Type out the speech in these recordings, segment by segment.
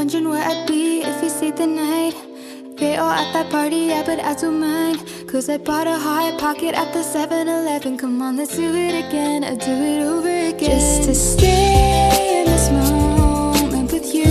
wondering where I'd be if we stayed the night. They all at that party, yeah, but I don't mind, 'cause I bought a hot pocket at the 7-Eleven. Come on, let's do it again, I'll do it over again. Just to stay in this moment with you,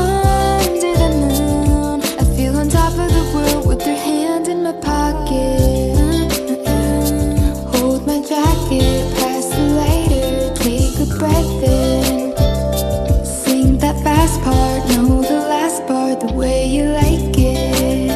under the moon, I feel on top of the world with your hand in my pocket. Hold my jacket, pass the lighter, take a breath in, sing that fast part, know the last part the way you like it.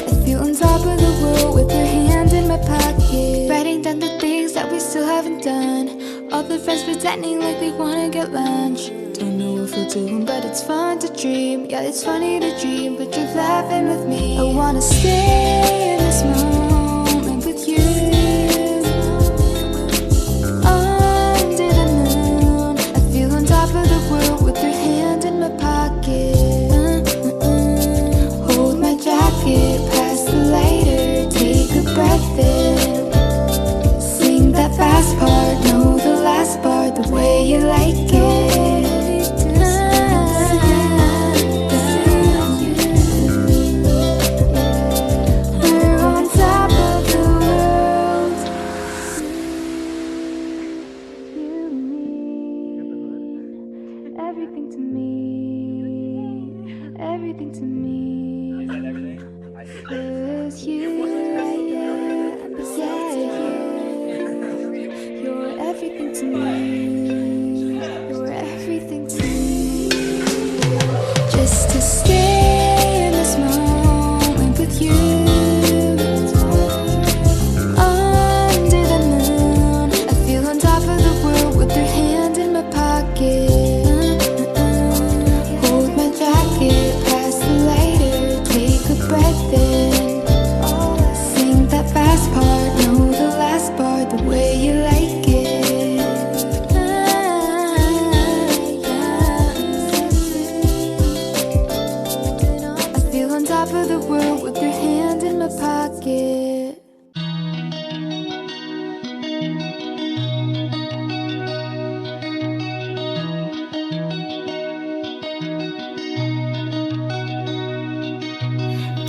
I feel on top of the world with your hand in my pocket, writing down the things that we still haven't done, all the friends pretending like they wanna get lunch. Don't know if we'll do them, but it's fun to dream. Yeah, it's funny to dream, but you're laughing with me. I wanna stay in this moment with you, under the moon. I feel on top of the world with your hand in my pocket. Hold my jacket, pass the lighter, take a breath in, sing that fast part, know the last part the way you like it. Everything to me, Is that everything? I did. is you, you're everything to me, you're everything to me. Just to stay in this moment with you, under the moon, I feel on top of the world with your hand in my pocket. Hold my jacket, pass the lighter, take a breath in, sing that fast part, know the last part the way you like it. I feel on top of the world with your hand in my pocket.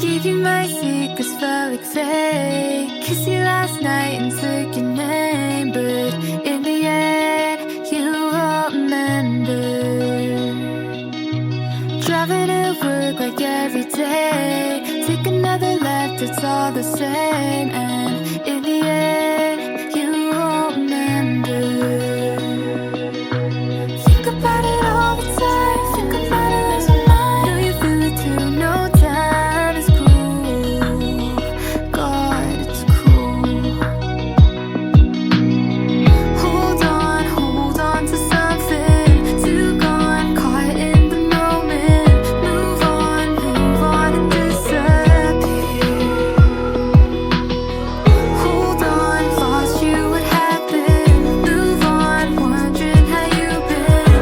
Gave you my secrets, felt like fake. Kissed you last night and took your name, but in the end, you won't remember. Driving to work like every day, take another left, it's all the same, and in the end, you won't remember. Think about it all the time, think about it, lose my mind. Know you feel it too, no time is cruel. God, it's cruel. Hold on to something, too gone, caught in the moment. Move on and disappear. Hold on, lost you, what happened? Move on, wondering how you've been.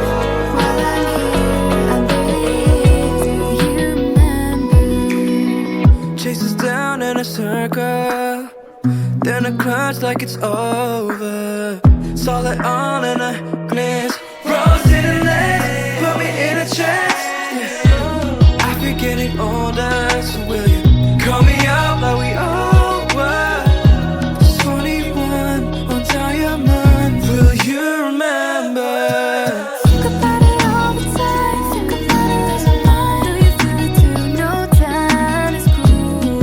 While I'm here, I believe, do you remember? Chase us down in a circle, then a crunch like it's over. Saw it all in a glance. Rose in the lane, put me in a trance. Yeah. I feel getting older, so will you call me up like we all were? Just 21 on diamond. Will you remember? Think about it all the time, think about it, lose my mind. Know you feel it too, no time is cruel.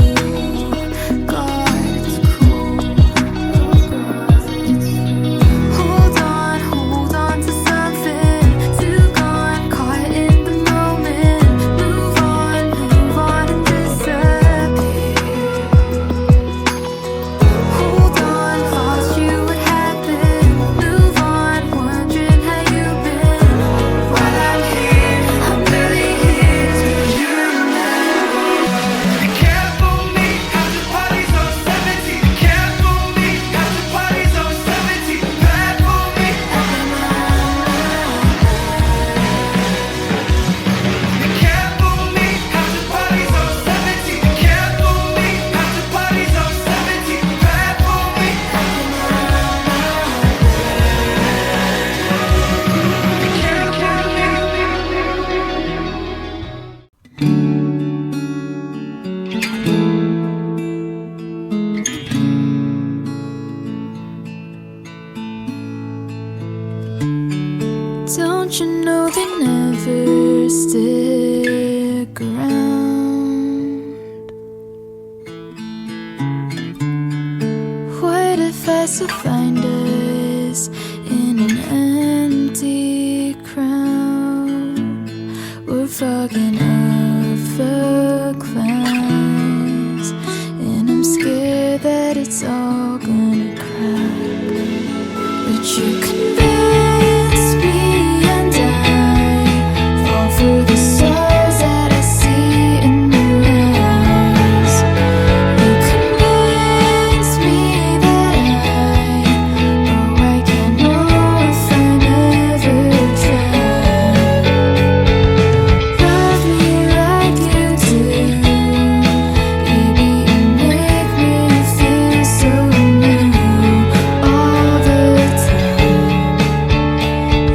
God, it's cruel. Hold on to something, Don't you know they never stick around? What if I still find us in an empty crowd? We're fogging up the clouds, and I'm scared that it's all gonna crack. But you convince me, and I fall for the stars that I see in your eyes. You convince me that I can't know if I never tried. Love me like you do, baby, you make me feel so new all the time.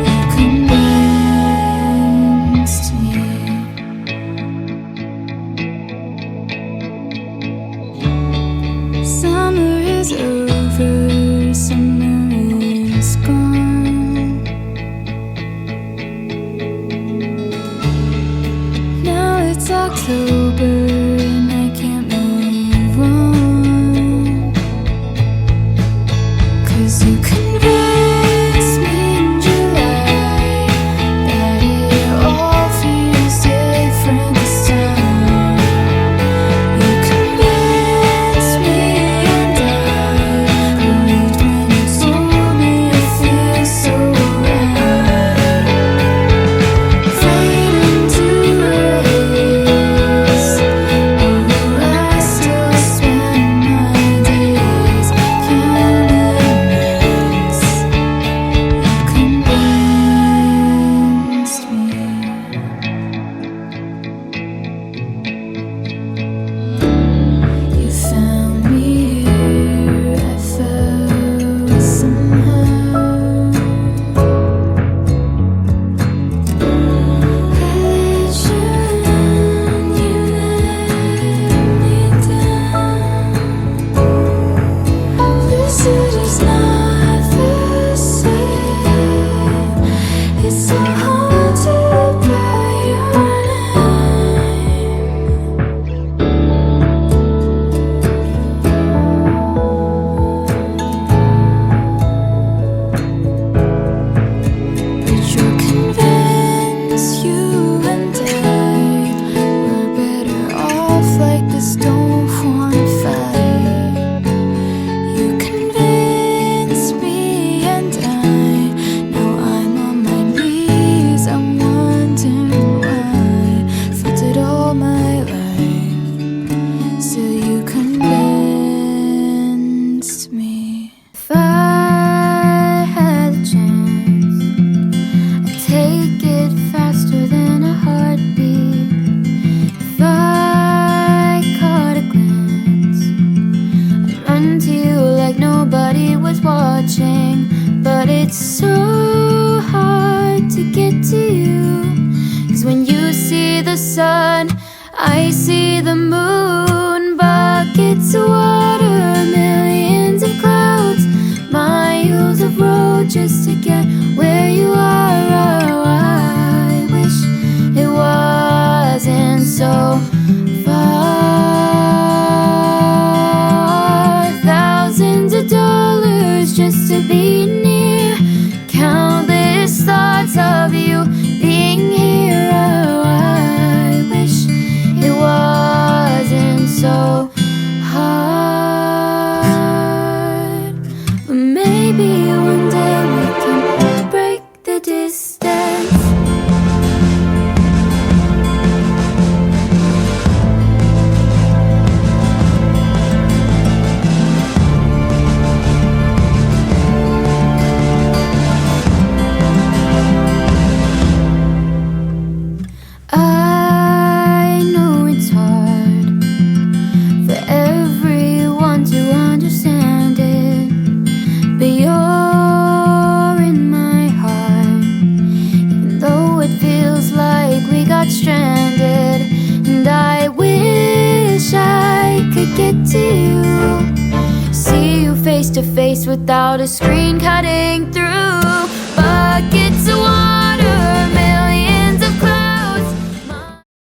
You convinced me. Summer is over, summer is gone. Now it's October and I can't move on. 'Cause you convinced me in July that it all feels different this time. You convinced me, and I believed when you told me it feels so right. Fade into race, oh, I still spend my days counting minutes. You convinced me. You found me here, I fell somehow. I let you in, you let me down. The city's not the same. It's so haunted by your name. But you're convinced you and I were better off like this, don't wanna fight. You convinced me, and now I'm on my knees, I'm wondering why. Felt it all my life, still you convinced me. If I had a chance, I'd take it faster than a heartbeat. If I caught a glance, I'd run to you like nobody was watching. But it's so hard to get to you, 'cause when you see the sun, I see the moon. Buckets of water, millions of clouds, miles of road just to get where you are. Oh, I wish it wasn't so far. Thousands of dollars just to be near. Countless thoughts of you being here. Oh, I wish it wasn't so hard. But maybe one day we can break the distance. I know it's hard for everyone to understand it, but you're in my heart, even though it feels like we got stranded. And I wish I could get to you, see you face to face without a screen cutting through. Bucket